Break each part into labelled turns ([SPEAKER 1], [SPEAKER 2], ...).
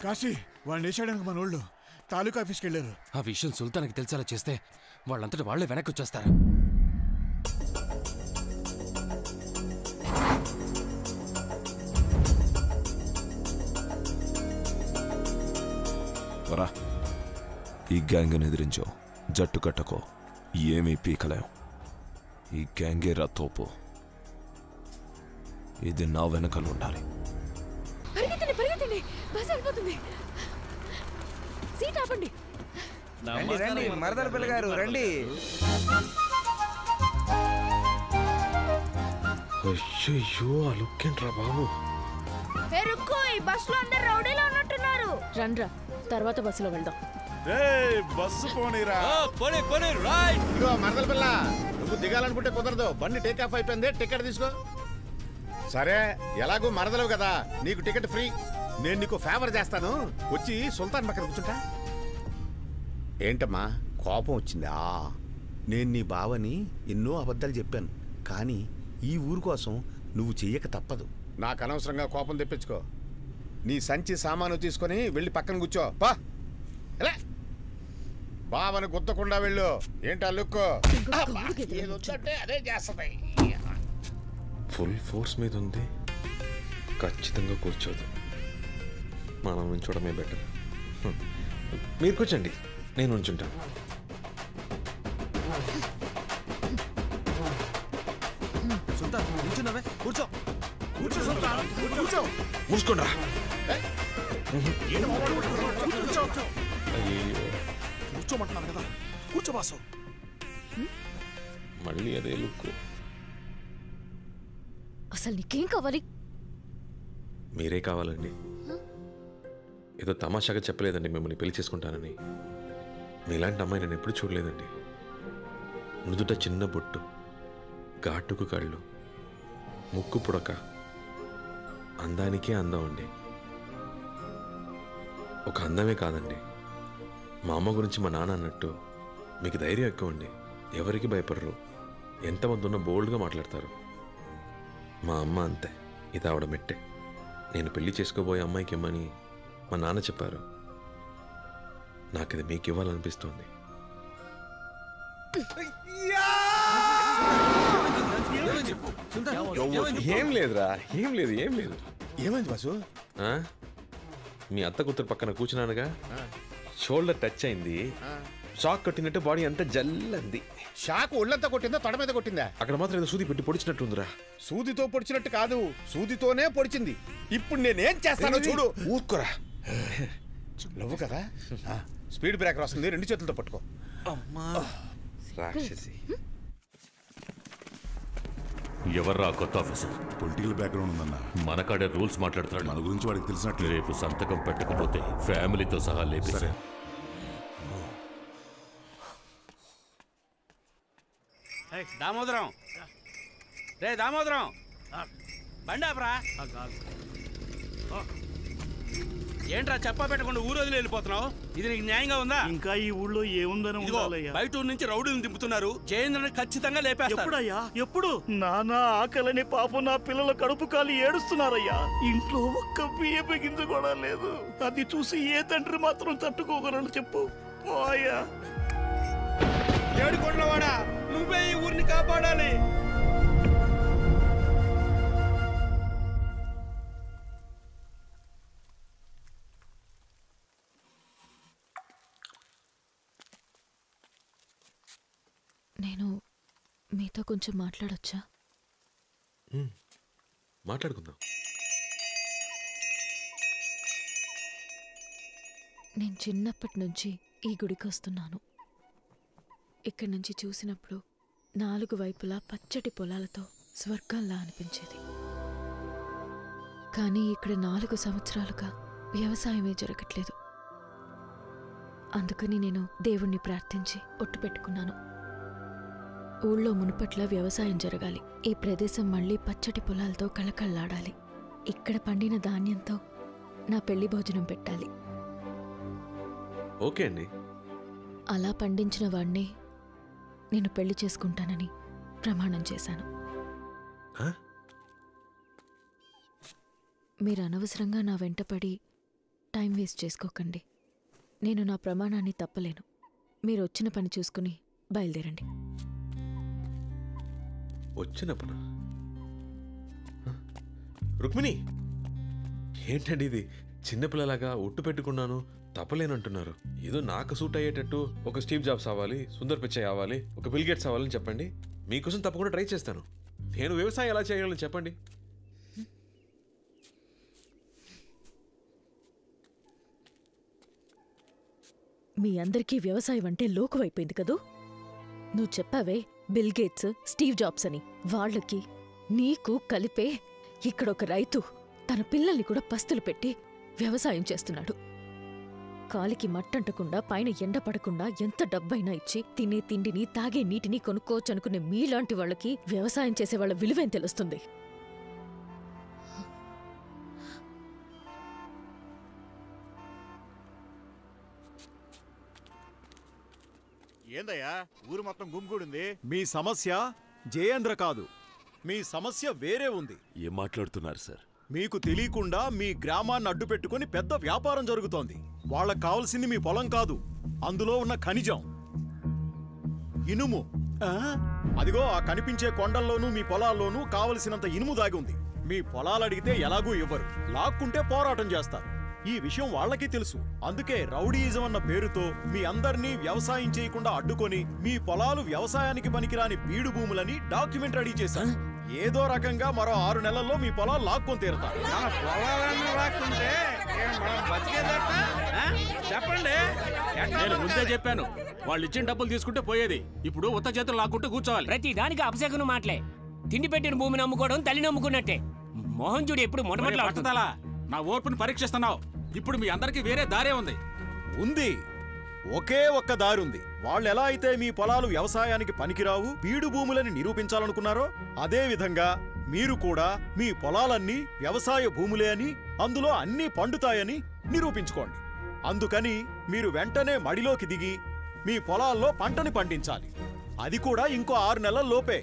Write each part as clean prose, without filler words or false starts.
[SPEAKER 1] కాశీ వాడిని వేసాడానికి మన వాళ్ళు తాలూకా ఆఫీస్కి వెళ్ళారు.
[SPEAKER 2] ఆ విషయం సుల్తాన్కి తెలిసేలా చేస్తే వాళ్ళంతటా వాళ్లే వెనక్కి వచ్చేస్తారు.
[SPEAKER 3] ఈ గ్యాంగ్ని ఎదిరించో, జట్టు కట్టకో, ఏమీ పీకలేం. ఈ గ్యాంగే రా తోపు. ఇది నా వెనకలు ఉండాలి.
[SPEAKER 4] మరదల పిల్లగారు రండి.
[SPEAKER 3] అయ్యో ఆ లుక్ ఏంట్రా బాబు.
[SPEAKER 5] బస్సులో అందరు రౌడీలో ఉన్నట్టున్నారు. రండ్రా, తర్వాత బస్సులో వెళ్దాం.
[SPEAKER 1] బస్సు పోనీరా.
[SPEAKER 6] మరదల పిల్ల, నువ్వు దిగాలనుకుంటే కుదరదు. బండి టేక్ ఆఫ్ అయిపోయింది, టికెట్ తీసుకో. సరే, ఎలాగో మరదలవు కదా, నీకు టికెట్ ఫ్రీ. నేను నీకు ఫేవర్ చేస్తాను, వచ్చి సుల్తాన్ పక్కన కూర్చుంటా. ఏంటమ్మా కోపం వచ్చిందా? నేను నీ బావని ఎన్నో అబద్ధాలు చెప్పాను, కానీ ఈ ఊరు కోసం నువ్వు చెయ్యక తప్పదు. నాకు అనవసరంగా కోపం తెప్పించుకో. నీ సంచి సామాను తీసుకొని వెళ్ళి పక్కన కూర్చో. పా బావని గుద్దకుండా వెళ్ళు. ఏంటా లుక్కు? ఏదొచ్చంటే అదే చేస్తుంది.
[SPEAKER 3] ఫుల్ ఫోర్స్ మీద ఉంది, ఖచ్చితంగా కూర్చోదు. మనం ఉంచడమే బెటర్. మీరు కూర్చోండి, నేను ఉంచుంటాను.
[SPEAKER 2] కూర్చో
[SPEAKER 3] మూసుకోండి రా.
[SPEAKER 1] కూర్చోమంటున్నాను కదా, కూర్చో బాసు.
[SPEAKER 3] మళ్ళీ అదే లుక్.
[SPEAKER 5] అసలు నీకేం కావాలి?
[SPEAKER 3] మీరే కావాలండి. ఏదో తమాషాగా చెప్పలేదండి మిమ్మల్ని పెళ్లి చేసుకుంటానని. మీలాంటి అమ్మాయి నేను ఎప్పుడు చూడలేదండి. నుదుట చిన్న బొట్టు, ఘాటుకు కళ్ళు, ముక్కు పుడక, అందానికే అందం అండి. ఒక అందమే కాదండి, మా అమ్మ గురించి మా నాన్న అన్నట్టు మీకు ధైర్యం ఎక్కువ అండి. ఎవరికి భయపడరు, ఎంతమంది ఉన్నా బోల్డ్గా మాట్లాడతారు. మా అమ్మ అంతే, ఇది ఆవిడ మెట్టే. నేను పెళ్లి చేసుకోబోయే అమ్మాయికి ఇమ్మని మా నాన్న చెప్పారు. నాకు ఇది మీకు ఇవ్వాలనిపిస్తుంది. ఏం లేదురా, ఏం లేదు.
[SPEAKER 6] ఏమైంది బాసు?
[SPEAKER 3] మీ అత్త కూతురు పక్కన కూర్చున్నానుగా, షోల్డర్ టచ్ అయింది, షాక్ కొట్టినట్టు బాడీ అంతా జల్లంది.
[SPEAKER 6] షాక్ ఒళ్ళంతా కొట్టిందా, తొడ మీద కొట్టిందా?
[SPEAKER 3] అక్కడ మాత్రం ఏదో సూది పెట్టి పొడిచినట్టుందిరా.
[SPEAKER 6] సూదితో పొడిచినట్టు కాదు, సూదితోనే పొడిచింది. ఇప్పుడు నేనేం చేస్తానో చూడు.
[SPEAKER 3] ఊరుకోరా,
[SPEAKER 6] నువ్వు కదా. స్పీడ్ బ్రేకర్ వస్తుంది, 2 చేతులతో పట్టుకో.
[SPEAKER 3] అమ్మా రాక్షసి.
[SPEAKER 7] ఎవర్రా కొత్త ఆఫీసర్?
[SPEAKER 8] పొలిటికల్ బ్యాక్గ్రౌండ్ ఉందన్న.
[SPEAKER 7] మన కాడే రూల్స్ మాట్లాడుతున్నాడు.
[SPEAKER 8] మన గురించి వాడికి తెలిసినట్లు.
[SPEAKER 7] రేపు సంతకం పెట్టకపోతే ఫ్యామిలీతో సహా లేపి.
[SPEAKER 8] సరే.
[SPEAKER 9] దామోదరం, రే దామోదరం, బండాపరా. ఏంట్రా చెప్పా పెట్టకుండా ఊరు వదిలి వెళ్ళిపోతున్నావు? ఇది నీకు న్యాయంగా ఉందా?
[SPEAKER 10] ఇంకా ఈ ఊళ్ళో ఏముందని
[SPEAKER 9] బయట ఊరు నుంచి రౌడీలను దింపుతున్నారు. జయేంద్రని ఖచ్చితంగా లేపేస్తారు.
[SPEAKER 10] ఎప్పుడయ్యా? ఎప్పుడు? నానా ఆకలని పాపం నా పిల్లల కడుపు కాలి ఏడుస్తున్నారయ్యా. ఇంట్లో ఒక్క బియ్యపు గింజ కూడా లేదు. అది చూసి ఏ తండ్రి మాత్రం తట్టుకోగలరు చెప్పు? ఓయ్యా
[SPEAKER 9] ఏడుకొండలవాడా, నువ్వే ఈ ఊరిని కాపాడాలి.
[SPEAKER 5] నేను మీతో కొంచెం మాట్లాడొచ్చా?
[SPEAKER 3] మాట్లాడుకుందాం.
[SPEAKER 5] నేను చిన్నప్పటి నుంచి ఈ గుడికి వస్తున్నాను. ఇక్కడి నుంచి చూసినప్పుడు 4 వైపులా పచ్చటి పొలాలతో స్వర్గంలా అనిపించేది. కానీ ఇక్కడ 4 సంవత్సరాలుగా వ్యవసాయమే జరగట్లేదు. అందుకని నేను దేవుణ్ణి ప్రార్థించి ఒట్టు పెట్టుకున్నాను. ఊళ్ళో మునుపట్ల వ్యవసాయం జరగాలి. ఈ ప్రదేశం మళ్ళీ పచ్చటి పొలాలతో కళకళలాడాలి. ఇక్కడ పండిన ధాన్యంతో నా పెళ్లి భోజనం పెట్టాలి.
[SPEAKER 3] ఓకే అండి.
[SPEAKER 5] అలా పండించిన వాణ్ణి నేను పెళ్లి చేసుకుంటానని ప్రమాణం చేశాను. మీరు అనవసరంగా నా వెంటపడి టైం వేస్ట్ చేసుకోకండి. నేను నా ప్రమాణాన్ని తప్పలేను. మీరు వచ్చిన పని చూసుకుని బయలుదేరండి.
[SPEAKER 3] వచ్చిన పన రుక్మిణి, ఏంటండి ఇది? చిన్నపిల్లలాగా ఒట్టు పెట్టుకున్నాను తప్పలేనంటున్నారు. ఏదో నాకు సూట్ అయ్యేటట్టు ఒక స్టీవ్ జాబ్స్ అవ్వాలి, సుందర్ పిచ్చయ్ అవ్వాలి, ఒక బిల్ గేట్స్ అవ్వాలని చెప్పండి. మీకోసం తప్పకుండా ట్రై చేస్తాను. నేను వ్యవసాయం ఎలా చేయగలను చెప్పండి.
[SPEAKER 5] మీ అందరికీ వ్యవసాయం అంటే లోకువైపోయింది కదూ. నువ్వు చెప్పావే బిల్ గేట్స్, స్టీవ్ జాబ్స్ అని. వాళ్ళకి నీకు కలిపే ఇక్కడొక రైతు తన పిల్లల్ని కూడా పస్తులు పెట్టి వ్యవసాయం చేస్తున్నాడు. కాలికి మట్టంటకుండా పైన ఎండ పడకుండా ఎంత డబ్బైనా ఇచ్చి తినే తిండిని తాగే నీటిని కొనుక్కోవచ్చనుకునే మీలాంటి వాళ్ళకి వ్యవసాయం చేసేవాళ్ళ విలువేం తెలుస్తుంది?
[SPEAKER 1] ఏందయ్యా ఊరు మొత్తం గుమ్మిగూడింది? మీ సమస్య జయేంద్ర కాదు, మీ సమస్య వేరే ఉంది.
[SPEAKER 8] ఏం మాట్లాడుతున్నారు సార్?
[SPEAKER 1] మీకు తెలియకుండా మీ గ్రామాన్ని అడ్డు పెట్టుకుని పెద్ద వ్యాపారం జరుగుతోంది. వాళ్ళకు కావాల్సింది మీ పొలం కాదు, అందులో ఉన్న ఖనిజం, ఇనుము. అదిగో ఆ కనిపించే కొండల్లోనూ మీ పొలాల్లోనూ కావలసినంత ఇనుము దాగి ఉంది. మీ పొలాలు అడిగితే ఎలాగూ ఇవ్వరు, లాక్కుంటే పోరాటం చేస్తారు. ఈ విషయం వాళ్ళకి తెలుసు. అందుకే రౌడీయిజం అన్న పేరుతో మీ అందర్నీ వ్యవసాయం చేయకుండా అడ్డుకొని మీ పొలాలు వ్యవసాయానికి పనికిరాని బీడు భూములని డాక్యుమెంట్ రెడీ చేశారు. ఏదో రకంగా మరో 6 నెలల్లో మీ పొలాలు లాక్కొని తీరుతారు.
[SPEAKER 9] చెప్పండి. నేను ముందే చెప్పాను, వాళ్ళు ఇచ్చిన డబ్బులు తీసుకుంటే పోయేది. ఇప్పుడు ఉత్త చేతులు లాక్కుంటూ కూర్చోవాలి.
[SPEAKER 11] ప్రతి దానికి అపశకును మాటలే. తిండి పెట్టిన భూమిని అమ్ముకోవడం తల్లిని అమ్ముకున్నట్టే. మోహన్ చూడు ఎప్పుడు మొట్టమొదటి
[SPEAKER 9] నా ఓర్పుని పరీక్షిస్తున్నావు. ఇప్పుడు మీ అందరికి వేరే దారే ఉంది.
[SPEAKER 1] ఒకే ఒక్క దారుంది. వాళ్ళెలా అయితే మీ పొలాలు వ్యవసాయానికి పనికిరావు, బీడు భూములని నిరూపించాలనుకున్నారో అదే విధంగా మీరు కూడా మీ పొలాలన్నీ వ్యవసాయ భూములే అని, అందులో అన్నీ పండుతాయని నిరూపించుకోండి. అందుకని మీరు వెంటనే మడిలోకి దిగి మీ పొలాల్లో పంటని పండించాలి. అది కూడా ఇంకో 6 నెలల్లోపే.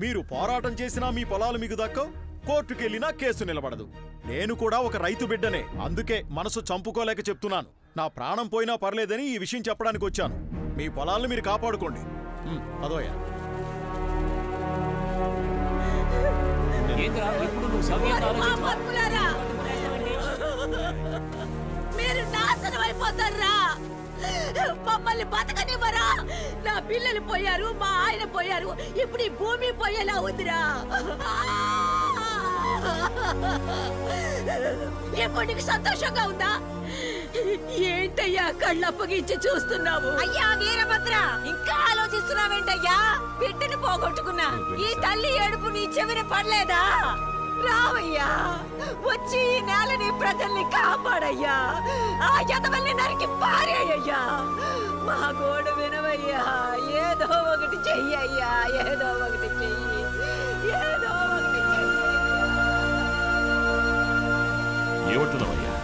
[SPEAKER 1] మీరు పోరాటం చేసినా మీ పొలాలు మీకు దక్కవు, కోర్టుకెళ్ళినా కేసు నిలబడదు. నేను కూడా ఒక రైతు బిడ్డనే, అందుకే మనసు చంపుకోలేక చెప్తున్నాను. నా ప్రాణం పోయినా పర్లేదని ఈ విషయం చెప్పడానికి వచ్చాను. మీ పొలాలను మీరు కాపాడుకోండి. అదోయా
[SPEAKER 12] మీరు నాశనం అయిపోతారా? మమ్మల్ని బతకనివ్వరా? నా పిల్లలు పోయారు, మా ఆయన పోయారు, ఇప్పుడు ఈ భూమి పోయేలా ఉందిరా. ఇప్పుడు నీకు సంతోషంగా ఉందా? ఏంటయ్యా కళ్ళప్పగించి చూస్తున్నావు? అయ్యా వీరభద్ర, ఇంకా ఆలోచిస్తున్నావేంటయ్యా? బిడ్డను పోగొట్టుకున్నా ఈ తల్లి ఏడుపు నీ చెవిన పడలేదా? రావయ్యా, వచ్చి ఈ నేలని ప్రజల్ని కాపాడయ్యా. ఆ యదవల్ని నరికి పారేయ్యా. మా గోడు వినవయ్యా. ఏదో ఒకటి చెయ్యయ్యా, ఏదో ఒకటి చెయ్యి, ఏదో ఒకటి చెయ్యి.
[SPEAKER 7] ఏమంటున్నావయ్యా?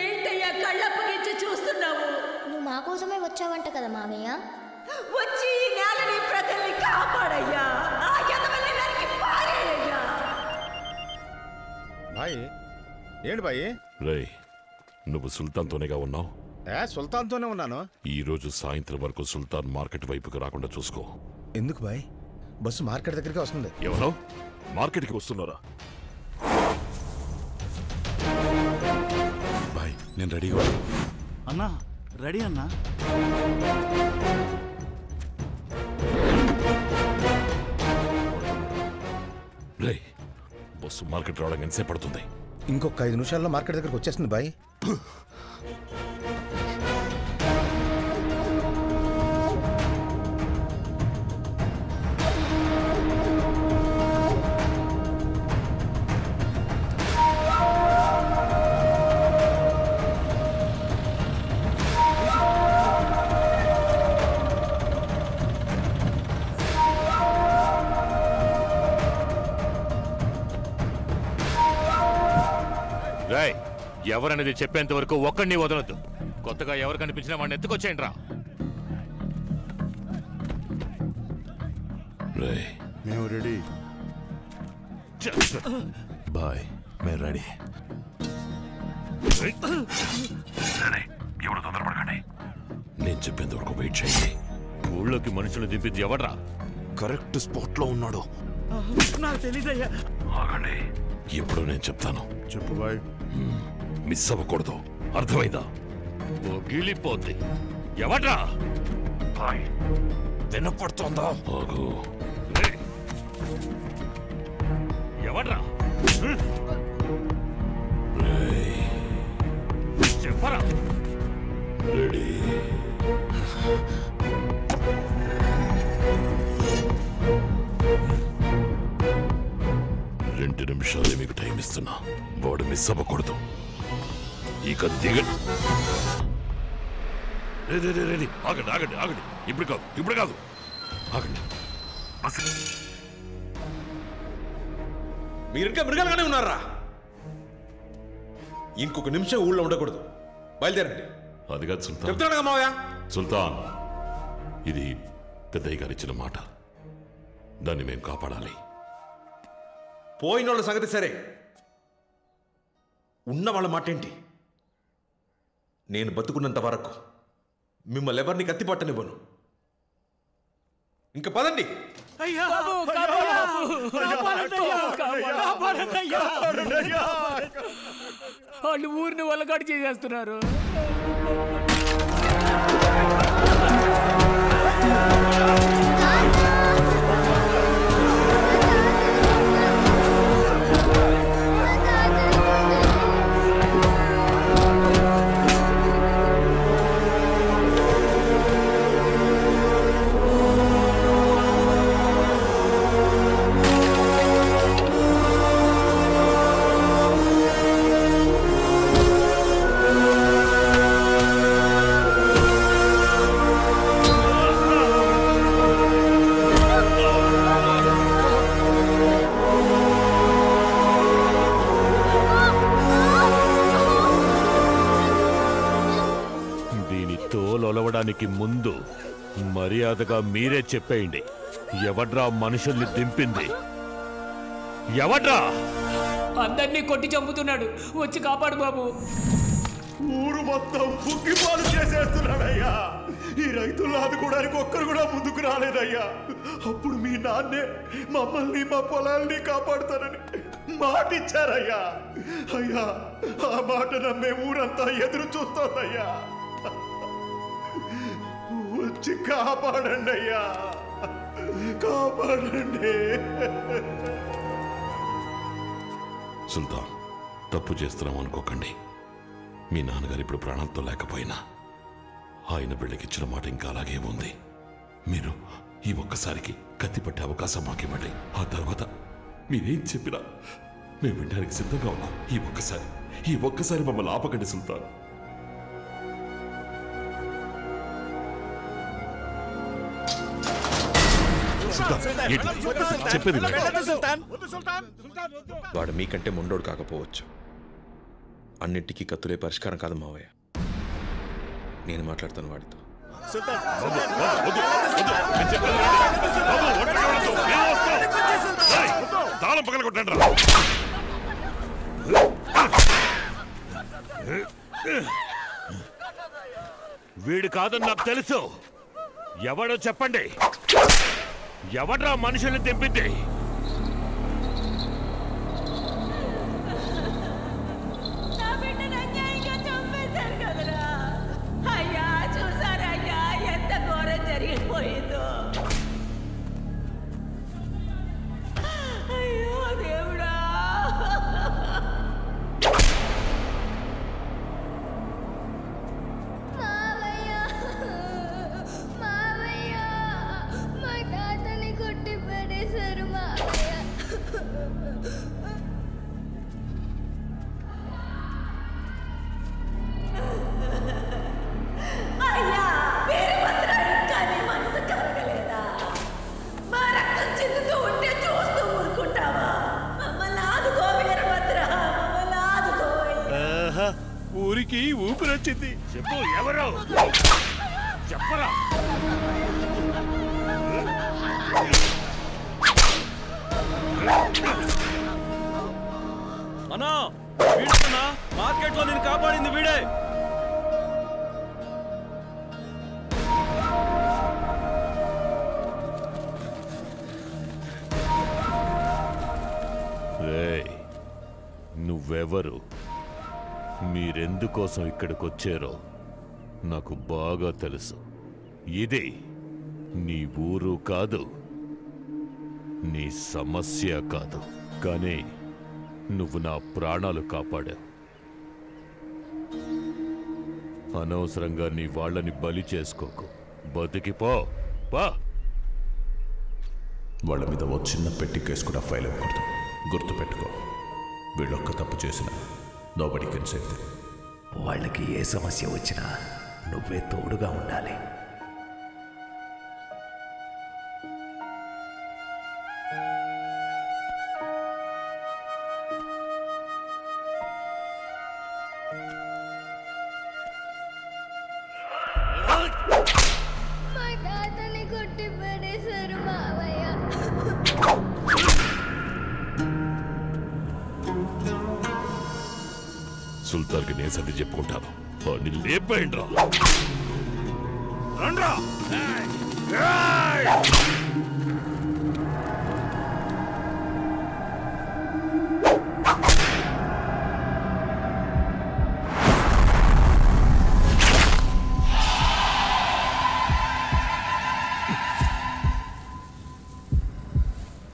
[SPEAKER 12] ఏంటయ్యా కళ్ళప్పగించి చూస్తున్నావు?
[SPEAKER 13] నువ్వు మా కోసమే వచ్చావంట కదా మామయ్య.
[SPEAKER 12] వచ్చి ఈ నేలని ప్రజల్ని కాపాడయ్యా. ఆ యదవల్ని నరికి పారేయ్యా.
[SPEAKER 6] బాయ్ ఏంటి బాయ్?
[SPEAKER 7] రేయ్, నువ్వు సుల్తాన్తోనేగా ఉన్నావు?
[SPEAKER 6] సుల్తాన్తోనే ఉన్నాను.
[SPEAKER 7] ఈ రోజు సాయంత్రం వరకు సుల్తాన్ మార్కెట్ వైపుకి రాకుండా చూసుకో.
[SPEAKER 6] ఎందుకు బాయ్? బస్సు మార్కెట్ దగ్గరికి వస్తుంది.
[SPEAKER 7] ఎవరో మార్కెట్కి వస్తున్నారా?
[SPEAKER 8] బాయ్ నేను రెడీగా ఉన్నా.
[SPEAKER 10] అన్నా రెడీ అన్నా.
[SPEAKER 7] రేయ్, బస్సు మార్కెట్ రావడానికి ఎంతసేపు పడుతుంది?
[SPEAKER 6] ఇంకొక 5 నిమిషాల్లో మార్కెట్ దగ్గరికి వచ్చేస్తుంది బాయ్.
[SPEAKER 7] ఎవరనేది చెప్పేంత వరకు ఒక్కడిని వదలొద్దు. కొత్తగా ఎవరు కనిపించినా వాడిని ఎత్తుకొచ్చేయండి రా.
[SPEAKER 8] మేము రెడీ. బాయ్ మేము రెడీ.
[SPEAKER 7] ఎవరు తొందరపడకండి, నేను చెప్పేంత వరకు వెయిట్ చేయండి. ఊళ్ళోకి మనుషులు దింపింది ఎవడ్రా?
[SPEAKER 8] కరెక్ట్ స్పాట్ లో ఉన్నాడు.
[SPEAKER 10] నాకు తెలీదయ్యా.
[SPEAKER 7] ఆగండి, ఇప్పుడు నేను చెప్తాను.
[SPEAKER 8] చెప్పు బాయ్.
[SPEAKER 7] మిస్ అవ్వకూడదు, అర్థమైందా? గిలిపోద్ది. ఎవడ్రా?
[SPEAKER 8] వినపడుతోందా?
[SPEAKER 7] ఆగు. ఎవడ్రా? చెప్పరా. రెడీ. 2 నిమిషాలే మీకు టైం ఇస్తున్నా. వాడు మిస్ అవ్వకూడదు. ఇక దిగండి. ఆగండి ఆగండి ఆగండి. ఇప్పుడు కాదు ఆగండి.
[SPEAKER 3] మీరు ఇంకా మృగాలుగానే ఉన్నారా? ఇంకొక నిమిషం ఊళ్ళో ఉండకూడదు. బయలుదేరండి.
[SPEAKER 7] అది కాదు సుల్తాన్.
[SPEAKER 3] చెప్తున్నాడు మావయ్య.
[SPEAKER 7] సుల్తాన్, ఇది పెద్దయ్య గారు ఇచ్చిన మాట. దాన్ని మేము కాపాడాలి.
[SPEAKER 3] పోయిన వాళ్ళ సంగతి సరే, ఉన్న వాళ్ళ మాట ఏంటి? నేను బతుకున్నంత వరకు మిమ్మల్ని ఎవరిని కత్తిపట్టనివ్వను. ఇంకా పదండి.
[SPEAKER 11] వాళ్ళు ఊరిని వల్లగాడు చేసేస్తున్నారు.
[SPEAKER 7] ఒలవడానికి ముందు మర్యాదగా మీరే చెప్పేయండి, ఎవడ్రా మనుషుల్ని దింపింది? ఎవడ్రా?
[SPEAKER 11] అందరినీ కొట్టి చంపుతున్నాడు, వచ్చి కాపాడు బాబు.
[SPEAKER 1] ఊరు మొత్తం బుగ్గిపాలు చేసేస్తున్నాడయ్యా. ఈ రైతులను ఆదుకోవడానికి ఒక్కరు కూడా ముందుకు రాలేదయ్యా. అప్పుడు మీ నాన్నే మమ్మల్ని మా పొలాల్ని కాపాడుతానని మాట ఇచ్చారయ్యా. అయ్యా, ఆ మాట నమ్మే ఊరంతా ఎదురు చూస్తోందయ్యా. వచ్చి కాపాడండి అయ్యా, కాపాడండి.
[SPEAKER 7] సుల్తాన్, తప్పు చేస్తున్నాం అనుకోకండి. మీ నాన్నగారు ఇప్పుడు ప్రాణాలతో లేకపోయినా ఆయన బిడ్డకిచ్చిన మాట ఇంకా అలాగే ఉంది. మీరు ఈ ఒక్కసారికి కత్తి పట్టే అవకాశం మాకివ్వండి. ఆ తర్వాత మీరేం చెప్పినా మేము వినడానికి సిద్ధంగా ఉన్నాం. ఈ ఒక్కసారి మమ్మల్ని ఆపకండి సుల్తాన్. చెప్పేది
[SPEAKER 3] వాడు మీకంటే మొండోడు కాకపోవచ్చు, అన్నిటికీ కత్తులే పరిష్కారం కాదు మావయ్య. నేను మాట్లాడతాను వాడితో.
[SPEAKER 7] తాళం పగలగొట్టండి. వీడు కాదని నాకు తెలుసు. ఎవడో చెప్పండి, ఎవడ్రా మనుషుల్ని తెంపింది?
[SPEAKER 12] అయ్యా, చూసారయ్యా ఎంత ఘోరం జరిగిపోయిందో. అయ్యో దేవుడా.
[SPEAKER 13] మా తాతని కొట్టి పడేశారు మావయ్య.
[SPEAKER 12] అయ్యా, వీరభద్ర, ఇంకా నీ మనసు కలగలేదా? మా రక్తం చిందుతూ ఉంటే చూస్తూ ఊరుకుంటావా? మమ్మల్ని ఆదుకో వీరభద్ర, మమ్మల్ని ఆదుకో.
[SPEAKER 10] ఊరికి ఊపిరి వచ్చింది. చెప్పు ఎవరు చెప్పరా?
[SPEAKER 14] అన్నా వీడన్నా మార్కెట్లో నేను కాపాడింది వీడే.
[SPEAKER 8] నువ్వెవరు? మీరెందుకోసం ఇక్కడికొచ్చారో నాకు బాగా తెలుసు. ఇది నీ ఊరు కాదు, నీ సమస్య కాదు, కానీ నువ్వు నా ప్రాణాలు కాపాడావు. అనవసరంగా నీ వాళ్ళని బలి చేసుకోకు. బతికిపో పా.
[SPEAKER 15] వాళ్ళ మీద ఓ చిన్న పెట్టి కేసు కూడా ఫైల్ అవ్వకూడదు. గుర్తుపెట్టుకో, వీళ్ళొక్క తప్పు చేసిన నోబడీ కెన్ సేవ్ దెమ్.
[SPEAKER 16] వాళ్ళకి ఏ సమస్య వచ్చినా నువ్వే తోడుగా ఉండాలి.
[SPEAKER 13] మా తాతని కొట్టి పడేశారు మావయ్య.
[SPEAKER 7] సుల్తాన్కి నేను సర్ది చెప్పుకుంటాను. వాడిని లేపేయండి రా.
[SPEAKER 10] రండ్రా.